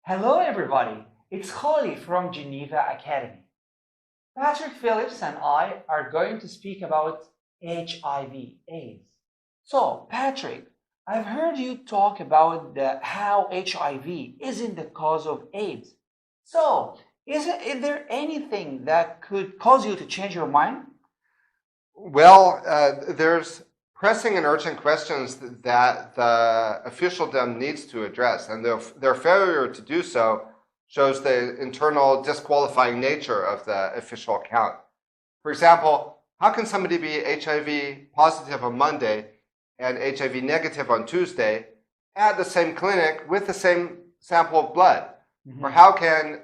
Hello everybody, it's Holly from Geneva Academy. Patrick Phillips and I are going to speak about HIV/AIDS. So Patrick, I've heard you talk about how HIV isn't the cause of AIDS. So is there anything that could cause you to change your mind? Well, there's pressing and urgent questions that the officialdom needs to address, and their failure to do so shows the internal disqualifying nature of the official account. For example, how can somebody be HIV positive on Monday and HIV negative on Tuesday at the same clinic with the same sample of blood? Mm-hmm. Or how can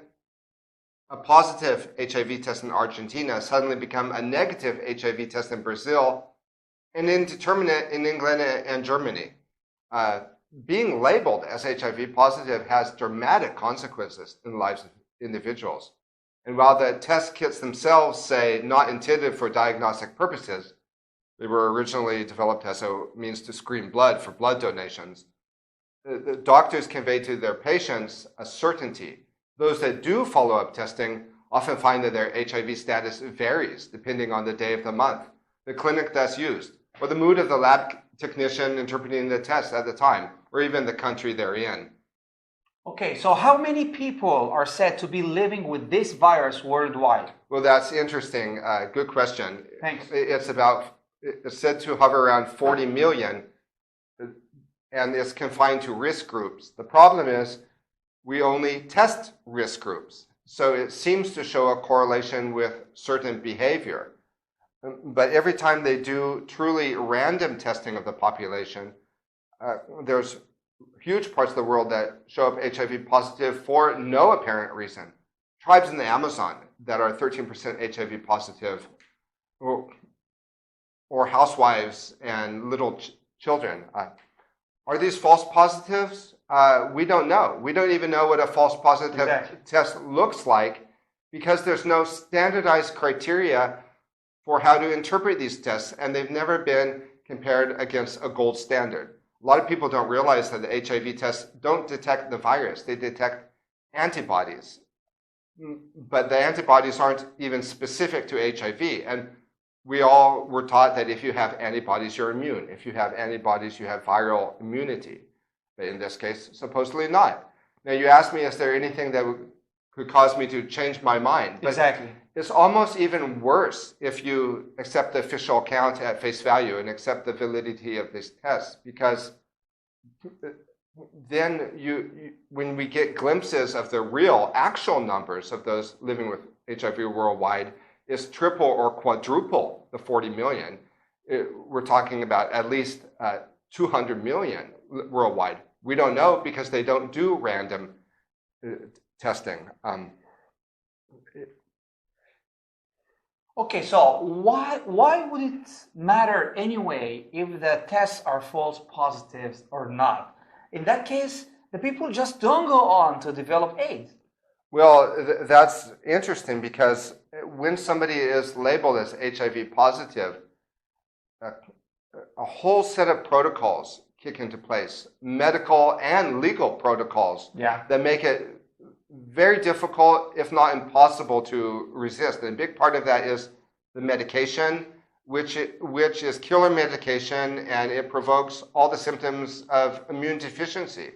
a positive HIV test in Argentina suddenly become a negative HIV test in Brazil and indeterminate in England and Germany? Being labeled as HIV positive has dramatic consequences in the lives of individuals. And while the test kits themselves say not intended for diagnostic purposes, they were originally developed as a means to screen blood for blood donations, the doctors convey to their patients a certainty. Those that do follow-up testing often find that their HIV status varies depending on the day of the month, the clinic that's used, or the mood of the lab technician interpreting the test at the time, or even the country they're in. Okay, so how many people are said to be living with this virus worldwide? Well, that's interesting. Good question. Thanks. It's said to hover around 40 million, and it's confined to risk groups. The problem is we only test risk groups, so it seems to show a correlation with certain behavior. But every time they do truly random testing of the population, there's huge parts of the world that show up HIV positive for no apparent reason. Tribes in the Amazon that are 13% HIV positive, or housewives and little children. Are these false positives? We don't know. We don't even know what a false positive test looks like because there's no standardized criteria for how to interpret these tests, and they've never been compared against a gold standard. A lot of people don't realize that the HIV tests don't detect the virus. They detect antibodies. But the antibodies aren't even specific to HIV. And we all were taught that if you have antibodies, you're immune. If you have antibodies, you have viral immunity. But in this case, supposedly not. Now, you asked me, is there anything that could cause me to change my mind? But exactly. It's almost even worse if you accept the official account at face value and accept the validity of these tests, because then when we get glimpses of the real, actual numbers of those living with HIV worldwide, is triple or quadruple the 40 million. We're talking about at least 200 million worldwide. We don't know because they don't do random testing. Okay, so why would it matter anyway if the tests are false positives or not? In that case, the people just don't go on to develop AIDS. Well, that's interesting because when somebody is labeled as HIV positive, a whole set of protocols kick into place, medical and legal protocols that make it very difficult, if not impossible, to resist. And a big part of that is the medication, which is killer medication, and it provokes all the symptoms of immune deficiency.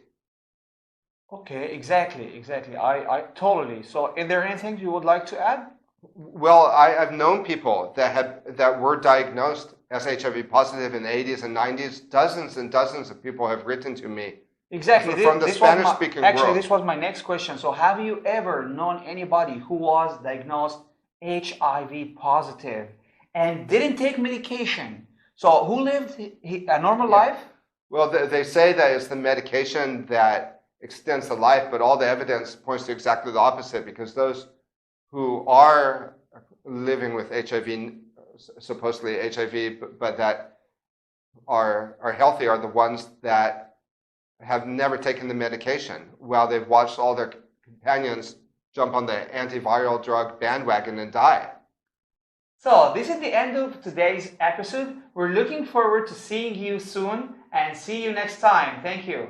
Okay, exactly. I totally. So, is there anything you would like to add? Well, I've known people that were diagnosed as HIV positive in the 80s and 90s. Dozens and dozens of people have written to me. Exactly. From the Spanish-speaking world. Actually, this was my next question. So, have you ever known anybody who was diagnosed HIV positive and didn't take medication? So, who lived a normal life? Well, they say that it's the medication that extends the life, but all the evidence points to exactly the opposite, because those who are living with HIV, supposedly HIV, but that are healthy, are the ones that have never taken the medication, while they've watched all their companions jump on the antiviral drug bandwagon and die. So this is the end of today's episode. We're looking forward to seeing you soon and see you next time. Thank you.